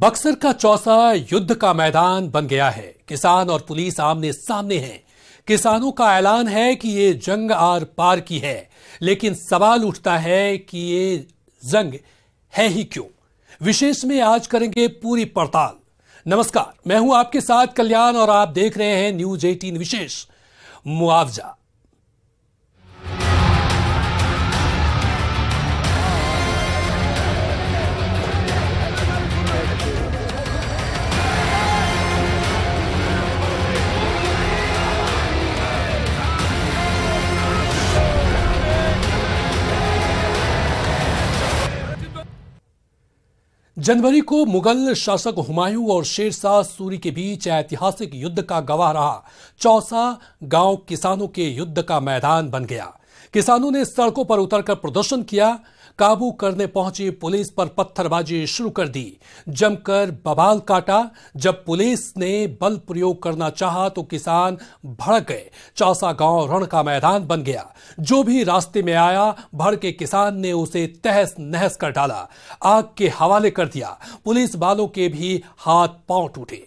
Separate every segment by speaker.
Speaker 1: बक्सर का चौसा युद्ध का मैदान बन गया है। किसान और पुलिस आमने सामने हैं। किसानों का ऐलान है कि ये जंग आर पार की है, लेकिन सवाल उठता है कि ये जंग है ही क्यों। विशेष में आज करेंगे पूरी पड़ताल। नमस्कार, मैं हूं आपके साथ कल्याण और आप देख रहे हैं न्यूज 18 विशेष मुआवजा। जनवरी को मुगल शासक हुमायूं और शेरशाह सूरी के बीच ऐतिहासिक युद्ध का गवाह रहा चौसा गांव किसानों के युद्ध का मैदान बन गया। किसानों ने सड़कों पर उतरकर प्रदर्शन किया। काबू करने पहुंची पुलिस पर पत्थरबाजी शुरू कर दी। जमकर बवाल काटा। जब पुलिस ने बल प्रयोग करना चाहा तो किसान भड़क गए। चौसा गांव रण का मैदान बन गया। जो भी रास्ते में आया भड़के किसान ने उसे तहस नहस कर डाला, आग के हवाले कर दिया। पुलिस वालों के भी हाथ पांव टूटे।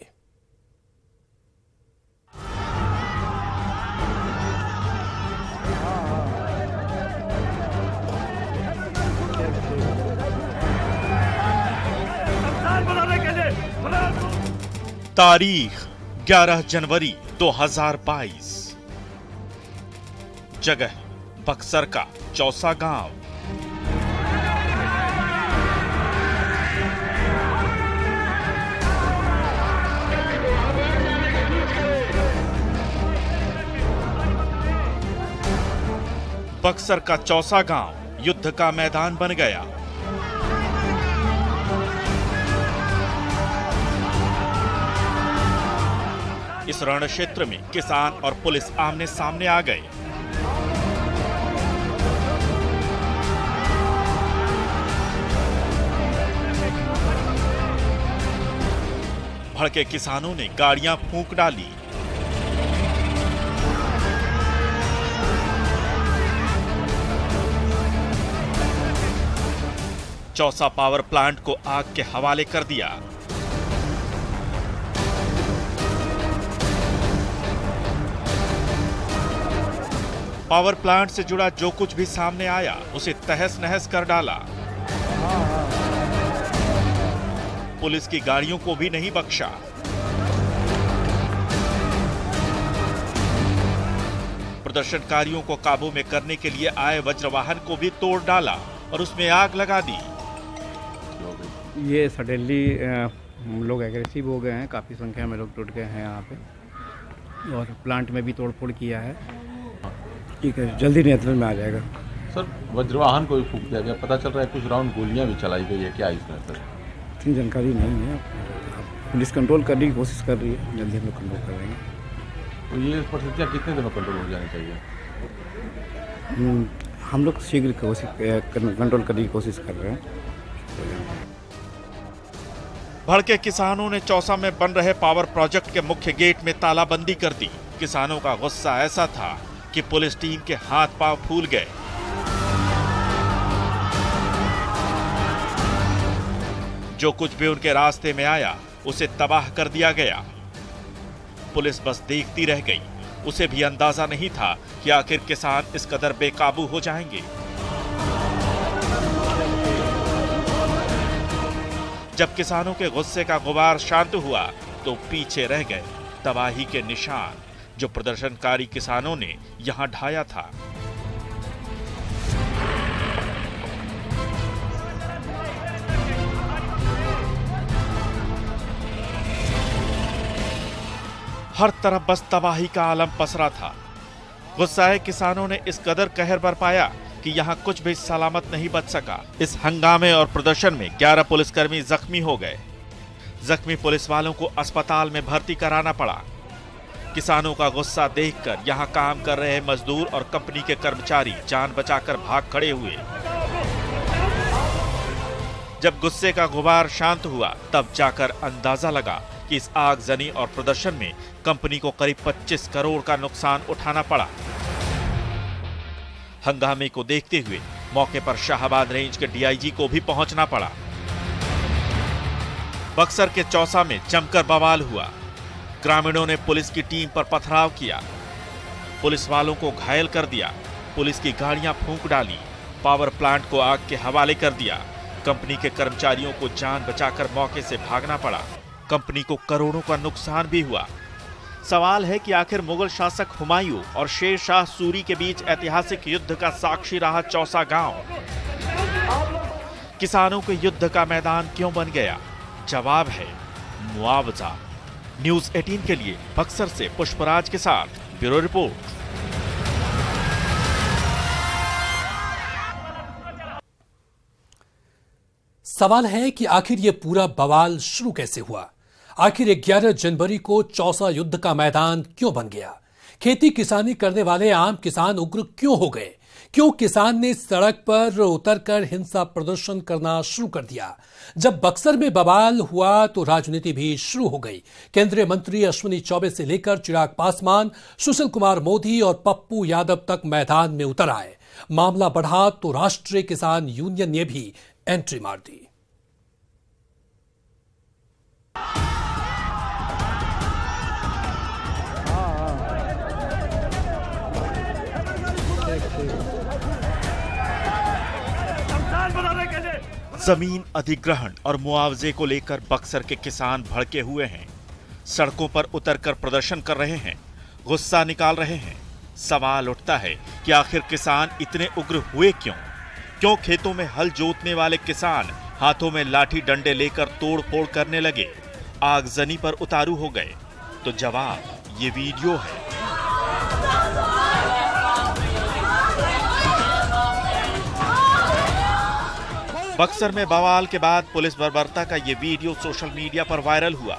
Speaker 2: तारीख 11 जनवरी 2022। जगह बक्सर का चौसा गांव। बक्सर का चौसा गांव युद्ध का मैदान बन गया। इस रण क्षेत्र में किसान और पुलिस आमने सामने आ गए। भड़के किसानों ने गाड़ियां फूंक डाली। चौसा पावर प्लांट को आग के हवाले कर दिया। पावर प्लांट से जुड़ा जो कुछ भी सामने आया उसे तहस नहस कर डाला। पुलिस की गाड़ियों को भी नहीं बख्शा। प्रदर्शनकारियों को काबू में करने के लिए आए वज्रवाहन को भी तोड़ डाला और उसमें आग लगा दी।
Speaker 3: ये सडनली लोग एग्रेसिव हो गए हैं। काफी संख्या में लोग टूट गए हैं यहाँ पे, और प्लांट में भी तोड़फोड़ किया है। ठीक है, जल्दी नियंत्रण में आ जाएगा।
Speaker 4: सर, वज्रवाहन को भी फूंक दिया गया। पता चल रहा है कुछ राउंड गोलियां भी चलाई गई है। क्या इसमें सर?
Speaker 3: इतनी जानकारी नहीं है। पुलिस कंट्रोल करने की कोशिश कर रही है। जल्दी हम लोग कंट्रोल कर रहे हैं।
Speaker 4: तो ये परिस्थितियाँ कितने दिनों कंट्रोल हो जानी चाहिए?
Speaker 3: हम लोग शीघ्र कंट्रोल करने की कोशिश कर रहे हैं।
Speaker 2: भड़के किसानों ने चौसा में बन रहे पावर प्रोजेक्ट के मुख्य गेट में तालाबंदी कर दी। किसानों का गुस्सा ऐसा था कि पुलिस टीम के हाथ पांव फूल गए। जो कुछ भी उनके रास्ते में आया उसे तबाह कर दिया गया। पुलिस बस देखती रह गई। उसे भी अंदाजा नहीं था कि आखिर किसान इस कदर बेकाबू हो जाएंगे। जब किसानों के गुस्से का गुबार शांत हुआ तो पीछे रह गए तबाही के निशान जो प्रदर्शनकारी किसानों ने यहां ढाया था। हर तरफ बस तबाही का आलम पसरा था। गुस्साए किसानों ने इस कदर कहर बरपाया कि यहां कुछ भी सलामत नहीं बच सका। इस हंगामे और प्रदर्शन में 11 पुलिसकर्मी जख्मी हो गए। जख्मी पुलिस वालों को अस्पताल में भर्ती कराना पड़ा। किसानों का गुस्सा देखकर यहां काम कर रहे मजदूर और कंपनी के कर्मचारी जान बचाकर भाग खड़े हुए। जब गुस्से का गुबार शांत हुआ तब जाकर अंदाजा लगा कि इस आगजनी और प्रदर्शन में कंपनी को करीब 25 करोड़ का नुकसान उठाना पड़ा। हंगामे को देखते हुए मौके पर शाहाबाद रेंज के डीआईजी को भी पहुंचना पड़ा। बक्सर के चौसा में जमकर बवाल हुआ। ग्रामीणों ने पुलिस की टीम पर पथराव किया, पुलिस वालों को घायल कर दिया, पुलिस की गाड़ियां फूंक डाली, पावर प्लांट को आग के हवाले कर दिया। कंपनी के कर्मचारियों को जान बचाकर मौके से भागना पड़ा। कंपनी को करोड़ों का नुकसान भी हुआ। सवाल है कि आखिर मुगल शासक हुमायूं और शेर शाह सूरी के बीच ऐतिहासिक युद्ध का साक्षी रहा चौसा गांव किसानों के युद्ध का मैदान क्यों बन गया? जवाब है मुआवजा। न्यूज़ 18 के लिए बक्सर से पुष्पराज के साथ ब्यूरो रिपोर्ट।
Speaker 1: सवाल है कि आखिर यह पूरा बवाल शुरू कैसे हुआ? आखिर 11 जनवरी को चौसा युद्ध का मैदान क्यों बन गया? खेती किसानी करने वाले आम किसान उग्र क्यों हो गए? क्यों किसान ने सड़क पर उतरकर हिंसा प्रदर्शन करना शुरू कर दिया? जब बक्सर में बवाल हुआ तो राजनीति भी शुरू हो गई। केंद्रीय मंत्री अश्विनी चौबे से लेकर चिराग पासवान, सुशील कुमार मोदी और पप्पू यादव तक मैदान में उतर आए। मामला बढ़ा तो राष्ट्रीय किसान यूनियन ने भी एंट्री मार दी।
Speaker 2: जमीन अधिग्रहण और मुआवजे को लेकर बक्सर के किसान भड़के हुए हैं। सड़कों पर उतरकर प्रदर्शन कर रहे हैं, गुस्सा निकाल रहे हैं। सवाल उठता है कि आखिर किसान इतने उग्र हुए क्यों? क्यों खेतों में हल जोतने वाले किसान हाथों में लाठी डंडे लेकर तोड़ फोड़ करने लगे, आगजनी पर उतारू हो गए? तो जवाब ये वीडियो है। बक्सर में बवाल के बाद पुलिस बर्बरता का ये वीडियो सोशल मीडिया पर वायरल हुआ।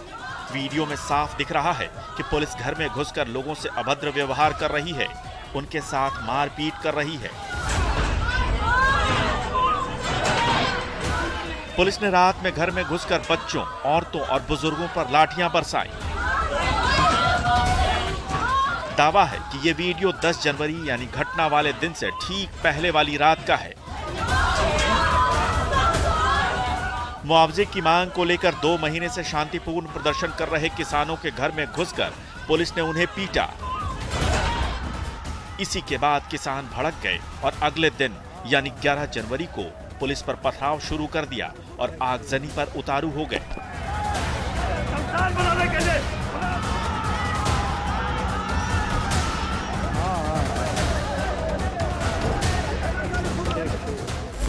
Speaker 2: वीडियो में साफ दिख रहा है कि पुलिस घर में घुसकर लोगों से अभद्र व्यवहार कर रही है, उनके साथ मारपीट कर रही है। पुलिस ने रात में घर में घुसकर बच्चों, औरतों और बुजुर्गों पर लाठियां बरसाई। दावा है कि ये वीडियो 10 जनवरी यानी घटना वाले दिन से ठीक पहले वाली रात का है। मुआवजे की मांग को लेकर 2 महीने से शांतिपूर्ण प्रदर्शन कर रहे किसानों के घर में घुसकर पुलिस ने उन्हें पीटा। इसी के बाद किसान भड़क गए और अगले दिन यानी 11 जनवरी को पुलिस पर पथराव शुरू कर दिया और आगजनी पर उतारू हो गए।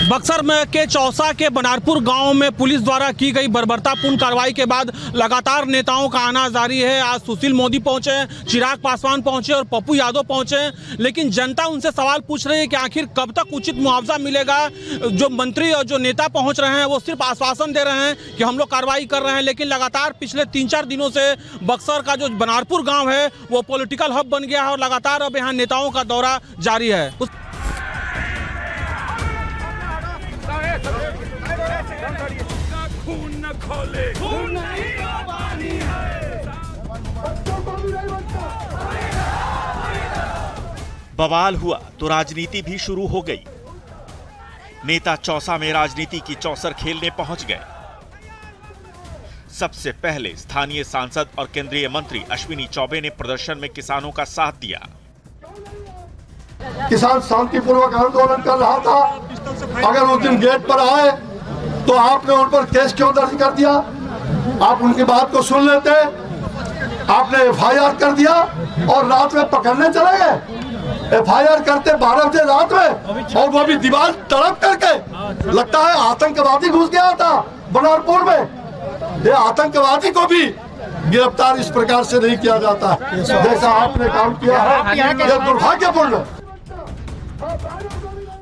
Speaker 5: बक्सर में के चौसा के बनारपुर गांव में पुलिस द्वारा की गई बर्बरतापूर्ण कार्रवाई के बाद लगातार नेताओं का आना जारी है। आज सुशील मोदी पहुंचे, चिराग पासवान पहुंचे और पप्पू यादव पहुंचे, लेकिन जनता उनसे सवाल पूछ रही है कि आखिर कब तक उचित मुआवजा मिलेगा। जो मंत्री और जो नेता पहुंच रहे हैं वो सिर्फ आश्वासन दे रहे हैं कि हम लोग कार्रवाई कर रहे हैं, लेकिन लगातार पिछले 3-4 दिनों से बक्सर का जो बनारपुर गाँव है वो पॉलिटिकल हब बन गया है और लगातार अब यहाँ नेताओं का दौरा जारी है।
Speaker 2: बवाल हुआ तो राजनीति भी शुरू हो गई। नेता चौसा में राजनीति की चौसर खेलने पहुंच गए। सबसे पहले स्थानीय सांसद और केंद्रीय मंत्री अश्विनी चौबे ने प्रदर्शन में किसानों का साथ दिया।
Speaker 6: किसान शांतिपूर्वक आंदोलन कर रहा था, अगर उस दिन गेट पर आए तो आपने उन पर केस क्यों दर्ज कर दिया? आप उनकी बात को सुन लेते, आपने FIR कर दिया और रात में पकड़ने चले गए। FIR करते 12 बजे रात में और वो भी दीवार तड़प करके, लगता है आतंकवादी घुस गया था बनारपुर में। ये आतंकवादी को भी गिरफ्तार इस प्रकार से नहीं किया जाता जैसा आपने काम किया है, यह दुर्भाग्यपूर्ण है।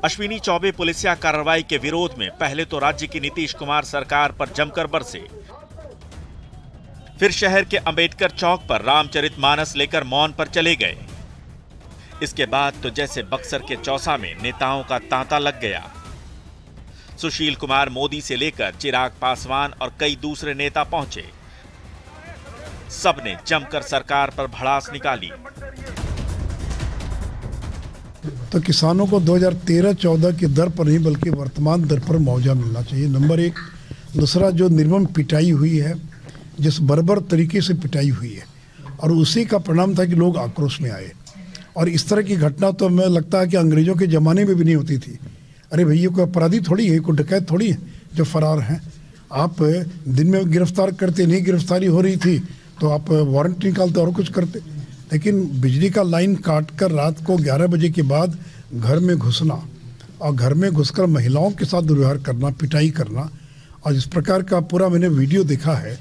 Speaker 2: अश्विनी चौबे पुलिसिया कार्रवाई के विरोध में पहले तो राज्य की नीतीश कुमार सरकार पर जमकर बरसे, फिर शहर के अंबेडकर चौक पर रामचरितमानस लेकर मौन पर चले गए। इसके बाद तो जैसे बक्सर के चौसा में नेताओं का तांता लग गया। सुशील कुमार मोदी से लेकर चिराग पासवान और कई दूसरे नेता पहुंचे। सबने जमकर सरकार पर भड़ास निकाली।
Speaker 7: तो किसानों को 2013-14 की दर पर नहीं बल्कि वर्तमान दर पर मुआवजा मिलना चाहिए। नंबर 1। दूसरा जो निर्मम पिटाई हुई है, जिस बर्बर तरीके से पिटाई हुई है, और उसी का परिणाम था कि लोग आक्रोश में आए। और इस तरह की घटना तो हमें लगता है कि अंग्रेजों के ज़माने में भी नहीं होती थी। अरे भैया कोई अपराधी थोड़ी है, कोई डकैत थोड़ी है जो फरार हैं। आप दिन में गिरफ्तार करते, नहीं गिरफ्तारी हो रही थी तो आप वारंट निकालते और कुछ करते। लेकिन बिजली का लाइन काट कर रात को 11 बजे के बाद घर में घुसना और घर में घुसकर महिलाओं के साथ दुर्व्यवहार करना, पिटाई करना, और इस प्रकार का पूरा मैंने वीडियो देखा है,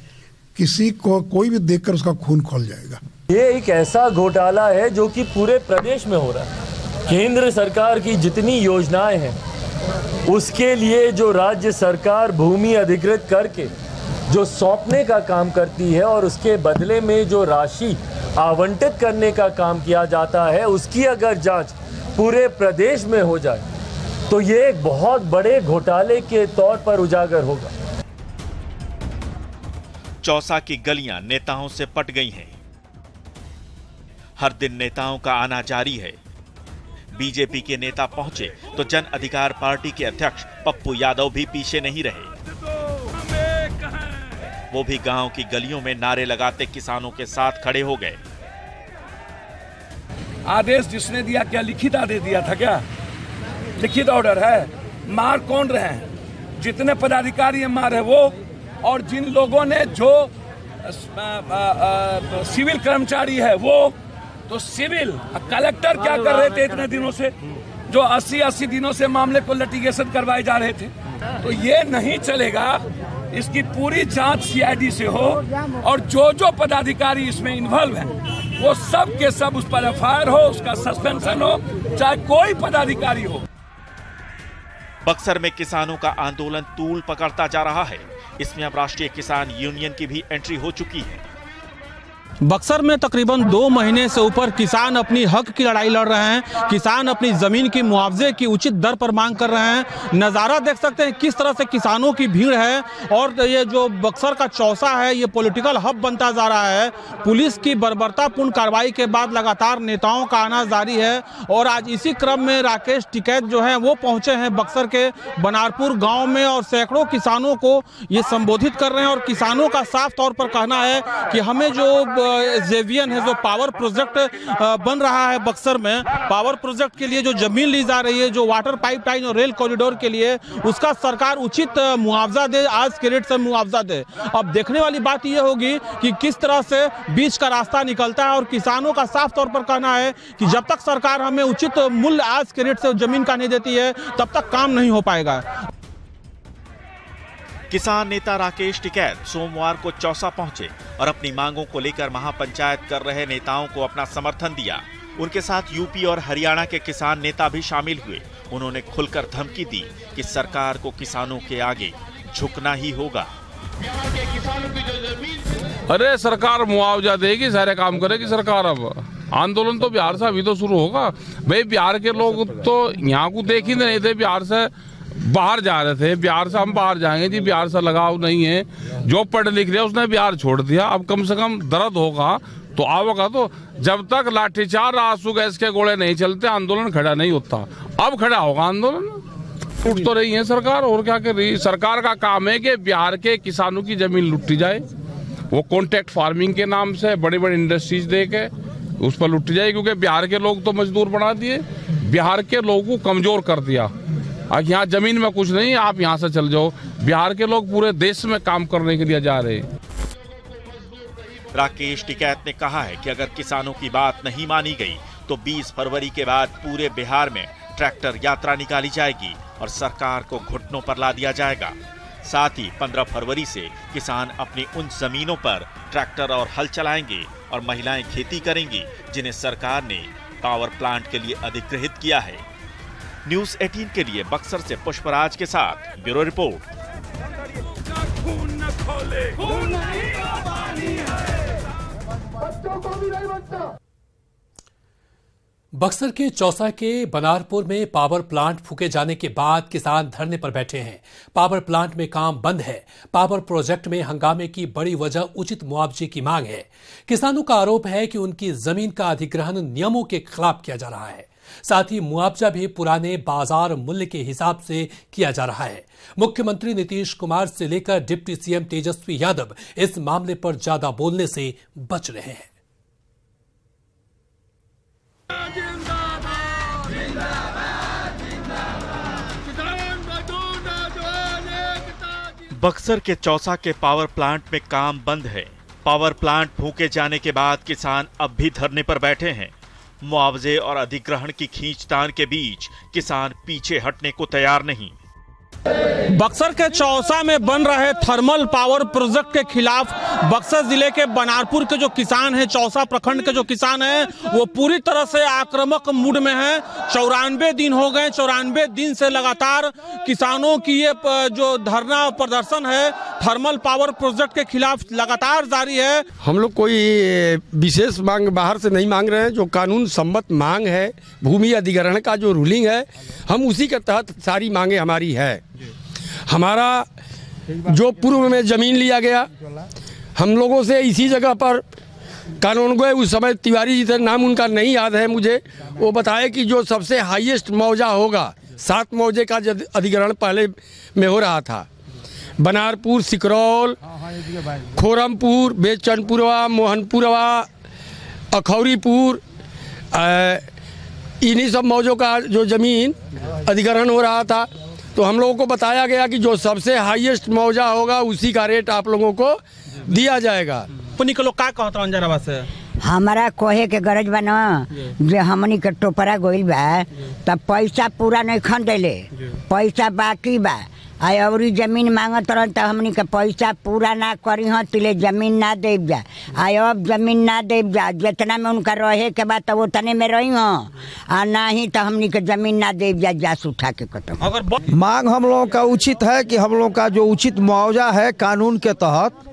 Speaker 7: किसी को कोई भी देखकर उसका खून खौल जाएगा।
Speaker 8: ये एक ऐसा घोटाला है जो कि पूरे प्रदेश में हो रहा है। केंद्र सरकार की जितनी योजनाएं हैं उसके लिए जो राज्य सरकार भूमि अधिकृत करके जो सौंपने का काम करती है और उसके बदले में जो राशि आवंटित करने का काम किया जाता है, उसकी अगर जांच पूरे प्रदेश में हो जाए तो ये एक बहुत बड़े घोटाले के तौर पर उजागर होगा।
Speaker 2: चौसा की गलियां नेताओं से पट गई हैं। हर दिन नेताओं का आना जारी है। बीजेपी के नेता पहुंचे तो जन अधिकार पार्टी के अध्यक्ष पप्पू यादव भी पीछे नहीं रहे। वो भी गांव की गलियों में नारे लगाते किसानों के साथ खड़े हो गए।
Speaker 9: आदेश जिसने दिया, क्या लिखित आदेश दिया था? क्या लिखित ऑर्डर है? मार कौन रहे हैं? जितने पदाधिकारी मार है वो, और जिन लोगों ने जो सिविल कर्मचारी है वो, तो सिविल कलेक्टर क्या कर रहे थे इतने दिनों से, जो 80 दिनों से मामले को लिटिगेशन करवाए जा रहे थे। तो ये नहीं चलेगा, इसकी पूरी जांच सीआईडी से हो, और जो पदाधिकारी इसमें इन्वॉल्व हैं वो सब के सब उस पर एफआईआर हो, उसका सस्पेंशन हो, चाहे कोई पदाधिकारी हो।
Speaker 2: बक्सर में किसानों का आंदोलन तूल पकड़ता जा रहा है। इसमें अब राष्ट्रीय किसान यूनियन की भी एंट्री हो चुकी है।
Speaker 5: बक्सर में तकरीबन 2 महीने से ऊपर किसान अपनी हक की लड़ाई लड़ रहे हैं। किसान अपनी जमीन की मुआवजे की उचित दर पर मांग कर रहे हैं। नज़ारा देख सकते हैं किस तरह से किसानों की भीड़ है, और ये जो बक्सर का चौसा है ये पॉलिटिकल हब बनता जा रहा है। पुलिस की बर्बरतापूर्ण कार्रवाई के बाद लगातार नेताओं का आना जारी है, और आज इसी क्रम में राकेश टिकैत जो है वो पहुंचे हैं बक्सर के बनारपुर गाँव में, और सैकड़ों किसानों को ये संबोधित कर रहे हैं। और किसानों का साफ तौर पर कहना है कि हमें जो जेवियन है, जो पावर प्रोजेक्ट बन रहा है बक्सर में, पावर प्रोजेक्ट के लिए जो जमीन ली जा रही है, जो वाटर पाइपलाइन और रेल कॉरिडोर के लिए, उसका सरकार उचित मुआवजा दे, आज के रेट से मुआवजा दे। अब देखने वाली बात यह होगी कि किस तरह से बीच का रास्ता निकलता है, और किसानों का साफ तौर पर कहना है कि जब तक सरकार हमें उचित मूल्य आज के रेट से जमीन का नहीं देती है तब तक काम नहीं हो पाएगा।
Speaker 2: किसान नेता राकेश टिकैत सोमवार को चौसा पहुंचे और अपनी मांगों को लेकर महापंचायत कर रहे नेताओं को अपना समर्थन दिया। उनके साथ यूपी और हरियाणा के किसान नेता भी शामिल हुए। उन्होंने खुलकर धमकी दी कि सरकार को किसानों के आगे झुकना ही होगा।
Speaker 10: अरे सरकार मुआवजा देगी, सारे काम करेगी सरकार। अब आंदोलन तो बिहार से अभी तो शुरू होगा भाई। बिहार के लोग तो यहाँ को देख ही नहीं थे, बिहार से बाहर जा रहे थे। बिहार से हम बाहर जाएंगे जी, बिहार से लगाव नहीं है। जो पढ़ लिख रहे उसने बिहार छोड़ दिया। अब कम से कम दर्द होगा तो आओगा। तो जब तक लाठीचार्ज, आंसू गैस के गोले नहीं चलते आंदोलन खड़ा नहीं होता। अब खड़ा होगा आंदोलन। टूट तो रही है सरकार, और क्या कर रही है सरकार? का काम है कि बिहार के किसानों की जमीन लुटी जाए। वो कॉन्ट्रैक्ट फार्मिंग के नाम से बड़ी बड़ी इंडस्ट्रीज दे के उस पर लुटी जाए, क्योंकि बिहार के लोग तो मजदूर बना दिए, बिहार के लोगों को कमजोर कर दिया। आज यहाँ जमीन में कुछ नहीं, आप यहाँ से चल जाओ। बिहार के लोग पूरे देश में काम करने के लिए जा रहे हैं।
Speaker 2: राकेश टिकैत ने कहा है कि अगर किसानों की बात नहीं मानी गई तो 20 फरवरी के बाद पूरे बिहार में ट्रैक्टर यात्रा निकाली जाएगी और सरकार को घुटनों पर ला दिया जाएगा। साथ ही 15 फरवरी से किसान अपनी उन जमीनों पर ट्रैक्टर और हल चलाएंगे और महिलाएं खेती करेंगी जिन्हें सरकार ने पावर प्लांट के लिए अधिग्रहित किया है। न्यूज़ 18 के लिए बक्सर से पुष्पराज के साथ ब्यूरो रिपोर्ट।
Speaker 1: बक्सर के चौसा के बनारपुर में पावर प्लांट फूके जाने के बाद किसान धरने पर बैठे हैं। पावर प्लांट में काम बंद है। पावर प्रोजेक्ट में हंगामे की बड़ी वजह उचित मुआवजे की मांग है। किसानों का आरोप है कि उनकी जमीन का अधिग्रहण नियमों के खिलाफ किया जा रहा है। साथ ही मुआवजा भी पुराने बाजार मूल्य के हिसाब से किया जा रहा है। मुख्यमंत्री नीतीश कुमार से लेकर डिप्टी सीएम तेजस्वी यादव इस मामले पर ज्यादा बोलने से बच रहे हैं।
Speaker 2: बक्सर के चौसा के पावर प्लांट में काम बंद है। पावर प्लांट फूंके जाने के बाद किसान अब भी धरने पर बैठे हैं। मुआवजे और अधिग्रहण की खींचतान के बीच किसान पीछे हटने को तैयार नहीं।
Speaker 5: बक्सर के चौसा में बन रहे थर्मल पावर प्रोजेक्ट के खिलाफ बक्सर जिले के बनारपुर के जो किसान हैं, चौसा प्रखंड के जो किसान हैं, वो पूरी तरह से आक्रामक मूड में हैं। 94 दिन हो गए, 94 दिन से लगातार किसानों की ये जो धरना प्रदर्शन है थर्मल पावर प्रोजेक्ट के खिलाफ लगातार जारी है।
Speaker 11: हम लोग कोई विशेष मांग बाहर से नहीं मांग रहे हैं। जो कानून सम्मत मांग है, भूमि अधिग्रहण का जो रूलिंग है, हम उसी के तहत सारी मांगे हमारी है। हमारा जो पूर्व में जमीन लिया गया, हम लोगों से इसी जगह पर कानून गए, उस समय तिवारी जी थे, नाम उनका नहीं याद है मुझे, वो बताए कि जो सबसे हाईएस्ट मुआवजा होगा, 7 मुआवजे का अधिग्रहण पहले में हो रहा था। बनारपुर, सिकरौल, खोरमपुर, बेचनपुरवा, मोहनपुरवा, अखौरीपुर, इन्हीं सब मौजों का जो ज़मीन अधिग्रहण हो रहा था। तो हम लोगों को बताया गया कि जो सबसे हाईएस्ट मुआवजा होगा उसी का रेट आप लोगों को दिया जाएगा।
Speaker 5: पुनी के लोग का कहता हूं जरा बस
Speaker 12: हमारा कोहे के गरज बना जे हमनी के टोपरा गोइल बा तब पैसा पूरा नहीं खन देले, पैसा बाकी बा आई अवरी जमीन मांगत रहन त हमनी के पैसा पूरा ना करी ह तिले जमीन ना देब जा। आई अब जमीन ना देब जा, जितना में उनका रहे के बाद तब उतने में रही ह आ नहीं तो हमनी के जमीन ना देब जा, जास उठा के खत्म।
Speaker 13: अगर मांग हम लोगों का उचित है कि हम लोगों का जो उचित मुआवजा है कानून के तहत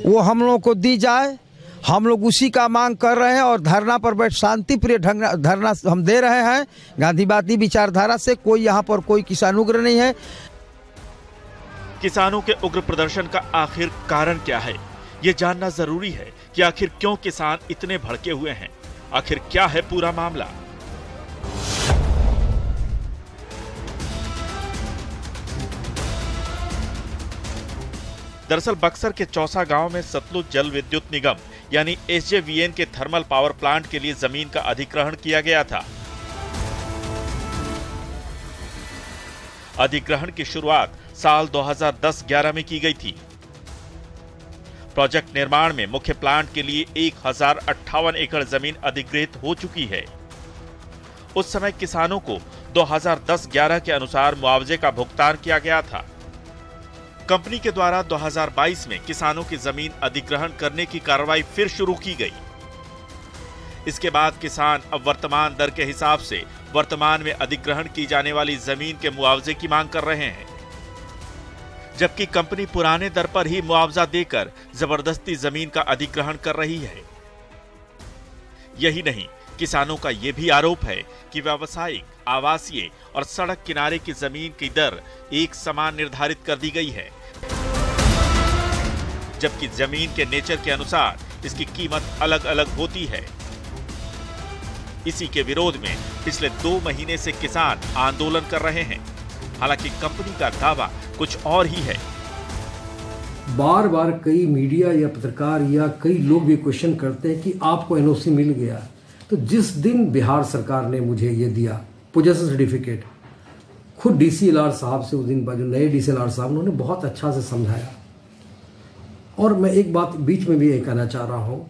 Speaker 13: वो हम लोगों को दी जाए। हम लोग उसी का मांग कर रहे हैं और धरना पर बैठ शांति प्रिय धरना हम दे रहे हैं। गांधीवादी विचारधारा से कोई यहाँ पर कोई किसान उग्र नहीं है।
Speaker 2: किसानों के उग्र प्रदर्शन का आखिर कारण क्या है, ये जानना जरूरी है कि आखिर क्यों किसान इतने भड़के हुए हैं, आखिर क्या है पूरा मामला। दरअसल बक्सर के चौसा गांव में सतलुज जल विद्युत निगम यानी SJVN के थर्मल पावर प्लांट के लिए जमीन का अधिग्रहण किया गया था। अधिग्रहण की शुरुआत साल 2010-11 में की गई थी। प्रोजेक्ट निर्माण में मुख्य प्लांट के लिए 1058 एकड़ जमीन अधिग्रहित हो चुकी है। उस समय किसानों को 2010-11 के अनुसार मुआवजे का भुगतान किया गया था। कंपनी के द्वारा 2022 में किसानों की जमीन अधिग्रहण करने की कार्रवाई फिर शुरू की गई। इसके बाद किसान अब वर्तमान दर के हिसाब से वर्तमान में अधिग्रहण की जाने वाली जमीन के मुआवजे की मांग कर रहे हैं, जबकि कंपनी पुराने दर पर ही मुआवजा देकर जबरदस्ती जमीन का अधिग्रहण कर रही है। यही नहीं, किसानों का यह भी आरोप है कि व्यावसायिक, आवासीय और सड़क किनारे की जमीन की दर एक समान निर्धारित कर दी गई है, जबकि जमीन के नेचर के अनुसार इसकी कीमत अलग अलग होती है। इसी के विरोध में पिछले 2 महीने से किसान आंदोलन कर रहे हैं। हालांकि कंपनी का दावा कुछ और ही है।
Speaker 14: बार बार कई मीडिया या पत्रकार या कई लोग ये क्वेश्चन करते हैं कि आपको NOC मिल गया। तो जिस दिन बिहार सरकार ने मुझे ये दिया पोजेशन सर्टिफिकेट, खुद DCLR साहब से उस दिन जो नए DCLR साहब उन्होंने बहुत अच्छा से समझाया। और मैं एक बात बीच में भी ये कहना चाह रहा हूँ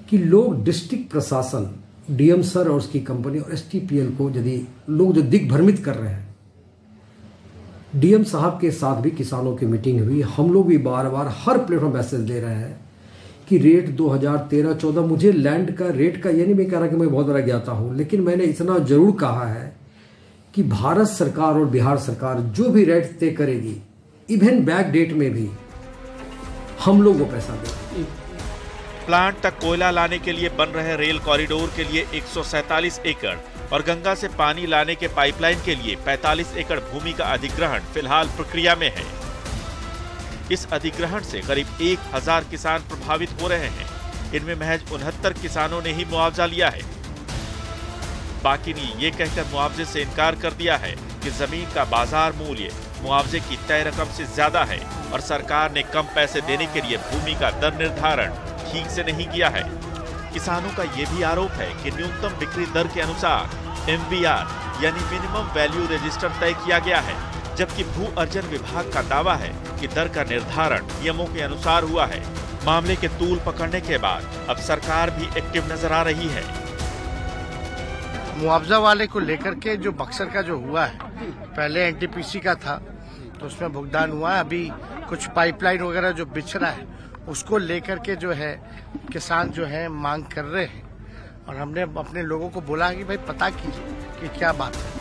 Speaker 14: कि लोग डिस्ट्रिक्ट प्रशासन, DM सर और उसकी कंपनी और STPL को यदि लोग जो दिग्भ्रमित कर रहे हैं, DM साहब के साथ भी किसानों की मीटिंग हुई। हम लोग भी बार बार हर प्लेटफॉर्म मैसेज दे रहे हैं कि रेट 2013-14, मुझे लैंड का रेट का ये नहीं मैं कह रहा कि मैं बहुत बड़ा ज्ञाता हूँ, लेकिन मैंने इतना जरूर कहा है कि भारत सरकार और बिहार सरकार जो भी रेट तय करेगी, इवन बैक डेट में भी हम लोग वो पैसा देंगे।
Speaker 2: प्लांट तक कोयला लाने के लिए बन रहे रेल कॉरिडोर के लिए 147 एकड़ और गंगा से पानी लाने के पाइपलाइन के लिए 45 एकड़ भूमि का अधिग्रहण फिलहाल प्रक्रिया में है। इस अधिग्रहण से करीब 1000 किसान प्रभावित हो रहे हैं। इनमें महज 69 किसानों ने ही मुआवजा लिया है। बाकी ने ये कहकर मुआवजे से इनकार कर दिया है कि जमीन का बाजार मूल्य मुआवजे की तय रकम से ज्यादा है और सरकार ने कम पैसे देने के लिए भूमि का दर निर्धारण ठीक से नहीं किया है। किसानों का ये भी आरोप है कि न्यूनतम बिक्री दर के अनुसार MVR यानी मिनिमम वैल्यू रजिस्टर तय किया गया है, जबकि भू अर्जन विभाग का दावा है कि दर का निर्धारण नियमों के अनुसार हुआ है। मामले के तूल पकड़ने के बाद अब सरकार भी एक्टिव नजर आ रही है।
Speaker 15: मुआवजा वाले को लेकर के जो बक्सर का जो हुआ है, पहले NTPC का था तो उसमें भुगतान हुआ है, अभी कुछ पाइपलाइन वगैरह जो बिछ रहा है उसको लेकर के जो है किसान जो है मांग कर रहे हैं और हमने अपने लोगों को बोला कि भाई पता कीजिए कि क्या बात है।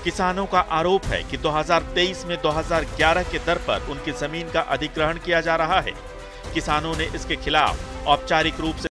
Speaker 2: किसानों का आरोप है कि 2023 में 2011 के दर पर उनकी जमीन का अधिग्रहण किया जा रहा है। किसानों ने इसके खिलाफ औपचारिक रूप से